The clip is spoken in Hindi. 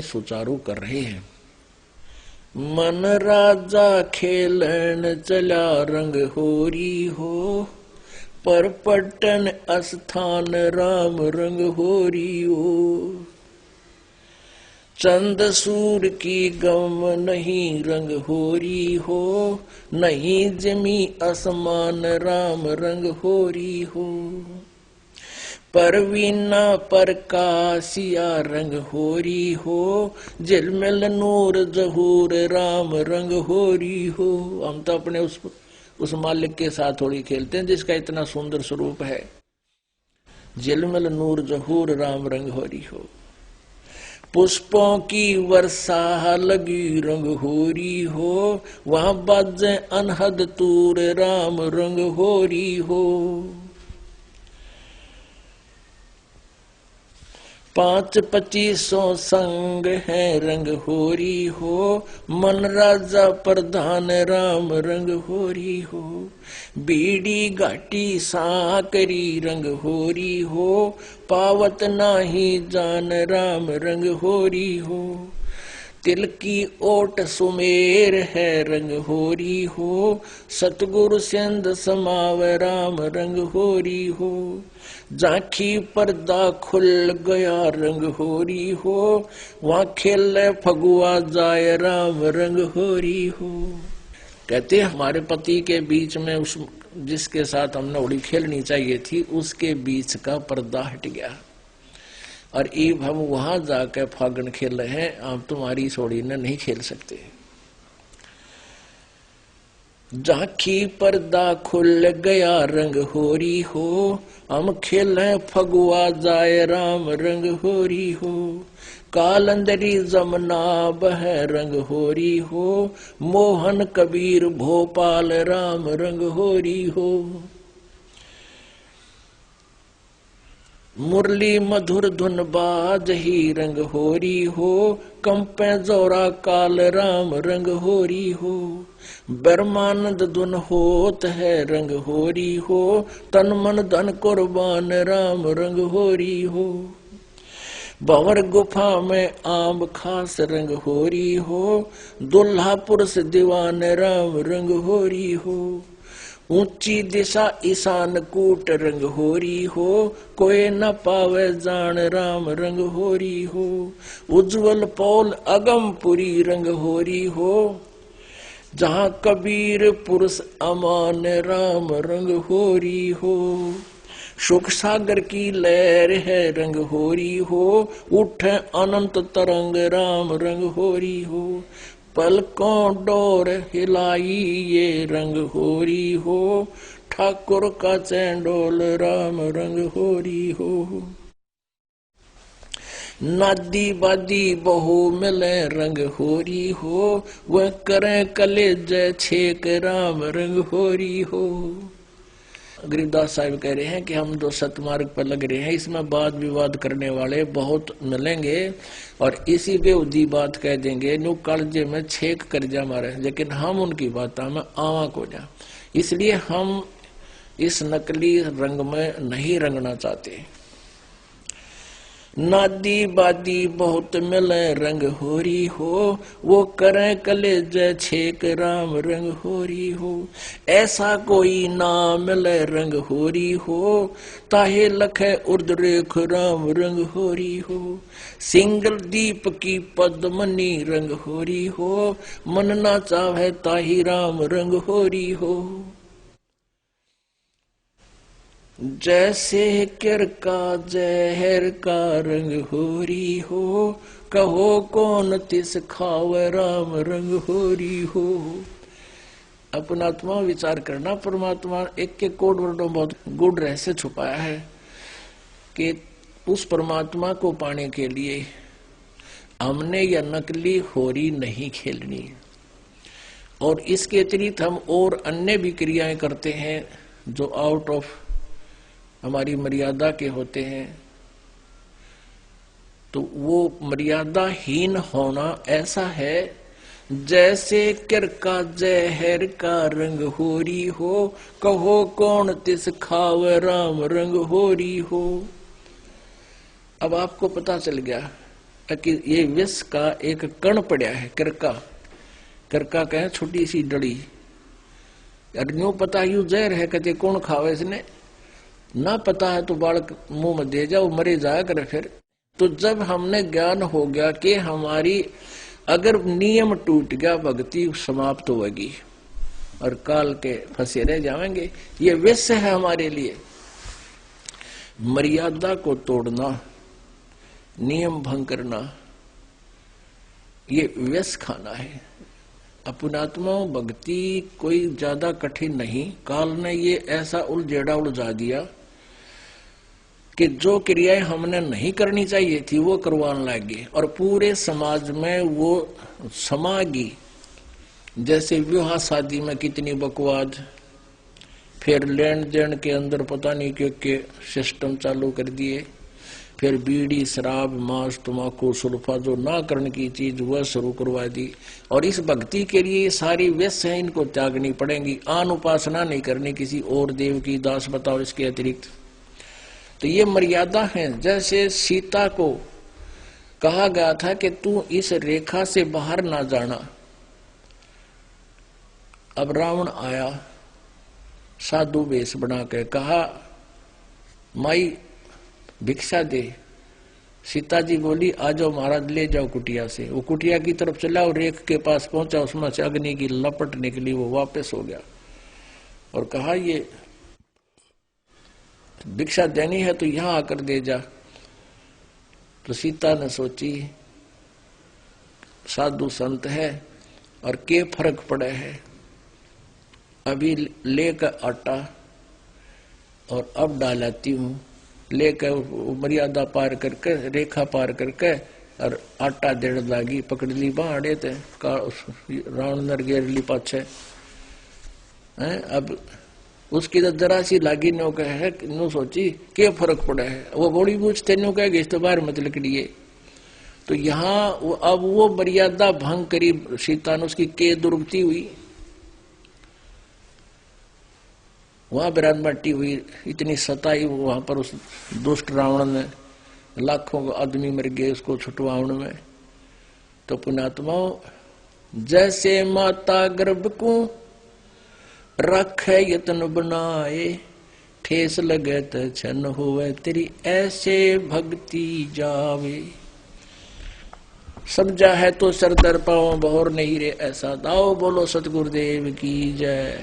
सुचारू कर रहे हैं। मन राजा खेलन चला रंग होरी हो, पर पटन अस्थान राम रंग होरी हो। चंद सूर की गम नहीं रंग होरी हो, नहीं जमी आसमान राम रंग होरी हो। परवीना प्रकाशिया रंग होरी हो, झिलमिल नूर जहूर राम रंग होरी हो। हम तो अपने उस मालिक के साथ थोड़ी खेलते हैं जिसका इतना सुंदर स्वरूप है। झिलमिल नूर जहूर राम रंग होरी हो। पुष्पों की वर्षा लगी रंग होरी हो, वहां बाजे अनहद तूर राम रंग होरी हो। 5-25 संग है रंग होरी हो, मन राजा प्रधान राम रंग होरी हो। बीड़ी घाटी साकरी रंग होरी हो, पावत नाही जान राम रंग होरी हो। तिल की ओट सुमेर है रंग होरी हो, सतगुरु सिंध समाव राम रंग होरी हो। झांकी पर्दा खुल गया रंग होरी हो, वहां खेले फगुआ जाए राम रंग होरी हो। कहते हमारे पति के बीच में उस जिसके साथ हमने होली खेलनी चाहिए थी उसके बीच का पर्दा हट गया और अब हम वहां जाकर फागुन खेल रहे हैं, आप तुम्हारी इस होली ने नहीं खेल सकते। झांकी पर्दा खुल गया रंग होरी हो, हम खेले फगुआ जाए राम रंग होरी हो। कालंदरी जमुना बह रंग होरी हो, मोहन कबीर भोपाल राम रंग होरी हो। मुरली मधुर धुन बाज ही रंग होरी हो, कंपे जोरा काल राम रंग होरी हो। ब्रह्मानंद धुन होत है रंग होरी हो, तन मन धन कुर्बान राम रंग होरी हो। भंवर गुफा में आम खास रंग होरी हो, दुल्हा पुरुष दीवान राम रंग होरी हो। ऊंची दिशा ईशान कूट रंग होरी हो, कोई न पावे जान राम रंग होरी हो। उज्जवल पौल अगमपुरी रंग होरी हो, जहां कबीर पुरुष अमान राम रंग होरी हो। सुख सागर की लहर है रंग होरी हो, उठे अनंत तरंग राम रंग होरी हो। पलकों डोर हिलाई ये रंग होरी हो, ठाकुर का चैंडोल राम रंग होरी हो। नादी बादी बहु मिले रंग होरी हो, वह करें कलेज छेक राम रंग होरी हो। गरीबदास साहब कह रहे हैं कि हम जो सतमार्ग पर लग रहे हैं इसमें वाद विवाद करने वाले बहुत मिलेंगे और इसी बेहुदी बात कह देंगे नो कालजे में छेक कर जा मारे, लेकिन हम उनकी बात में आवा को जा। इसलिए हम इस नकली रंग में नहीं रंगना चाहते। नादी बादी बहुत मिले रंग होरी हो, वो करें कलेज छेक राम रंग होरी हो। ऐसा कोई ना मिले रंग होरी हो, ताहे लखे उर्द्रेख राम रंग होरी हो। सिंगल दीप की पद्मनी रंग होरी हो, मन ना चाहे ताही राम रंग होरी हो। जैसे किर का जहर का रंग होरी हो, कहो कौन तिस खाव राम रंग होरी हो। अपना आत्मा विचार करना, परमात्मा एक कोड वर्डों बहुत गुड रहस्य छुपाया है कि उस परमात्मा को पाने के लिए हमने यह नकली होरी नहीं खेलनी और इसके अतिरिक्त हम और अन्य भी क्रियाएं करते हैं जो आउट ऑफ हमारी मर्यादा के होते हैं, तो वो मर्यादाहीन होना ऐसा है जैसे किर का जहर का रंग होरी हो, कहो कौन तिस खाव राम रंग होरी हो। अब आपको पता चल गया कि ये विष का एक कण पड़ा है, किरका, किरका कहे छोटी सी डड़ी, और यूं पता यूं जहर है, कहते कौन खावे इसने, ना पता है तो बालक मुंह में दे जाओ, मरे जाया करे फिर। तो जब हमने ज्ञान हो गया कि हमारी अगर नियम टूट गया, भक्ति समाप्त होगी और काल के फंसे रह जाएंगे। ये विष है हमारे लिए। मर्यादा को तोड़ना, नियम भंग करना, ये विष खाना है। अपनात्मा भक्ति कोई ज्यादा कठिन नहीं। काल ने ये ऐसा उलझेड़ा उलझा दिया कि जो क्रियाएं हमने नहीं करनी चाहिए थी वो करवाने लगे और पूरे समाज में वो समागी। जैसे विवाह शादी में कितनी बकवाद, फिर लेन देन के अंदर पता नहीं के सिस्टम चालू कर दिए, फिर बीड़ी शराब मांस तम्बाकू सुल्फा जो ना करने की चीज वह शुरू करवा दी। और इस भक्ति के लिए सारी व्यस्त है, इनको त्यागनी पड़ेंगी। आन उपासना नहीं करनी किसी और देव की, दास बताओ इसके अतिरिक्त। तो ये मर्यादा है। जैसे सीता को कहा गया था कि तू इस रेखा से बाहर ना जाना, अब रावण आया साधु वेश बना के, कहा माई भिक्षा दे। सीता जी बोली आ जाओ महाराज, ले जाओ कुटिया से। वो कुटिया की तरफ चला और रेख के पास पहुंचा, उसमें से अग्नि की लपट निकली, वो वापस हो गया और कहा ये भिक्षा देनी है तो यहां आकर दे जा। तो सीता ने सोची साधु संत है और के फर्क पड़े है, अभी लेकर आटा और अब डालाती हूं, लेकर मर्यादा पार करके रेखा पार करके और आटा देने लगी। पकड़ ली बाड़े थे रावण नर घेर ली पाछे। अब उसकी तो जरा सी लागी नो कहे, नो सोची क्या फर्क पड़ा है, वो बड़ी पूछते नो कहे इस तो बाहर मत लकड़िए। तो यहाँ अब वो मर्यादा भंग करी सीता ने, उसकी के दुर्गति हुई, वहां बिरानबाटी हुई, इतनी सताई वहां पर उस दुष्ट रावण ने, लाखों आदमी मर गए उसको छुटवाउन में। तो पुण्यात्माओं, जैसे माता गर्भ को रखे यत्न बनाए, ठेस लगे तो छन होवे तेरी ऐसे भक्ति जावे। समझा है तो सर दर पाओ बहोर नहीं रे ऐसा दाओ। बोलो सतगुरुदेव की जय।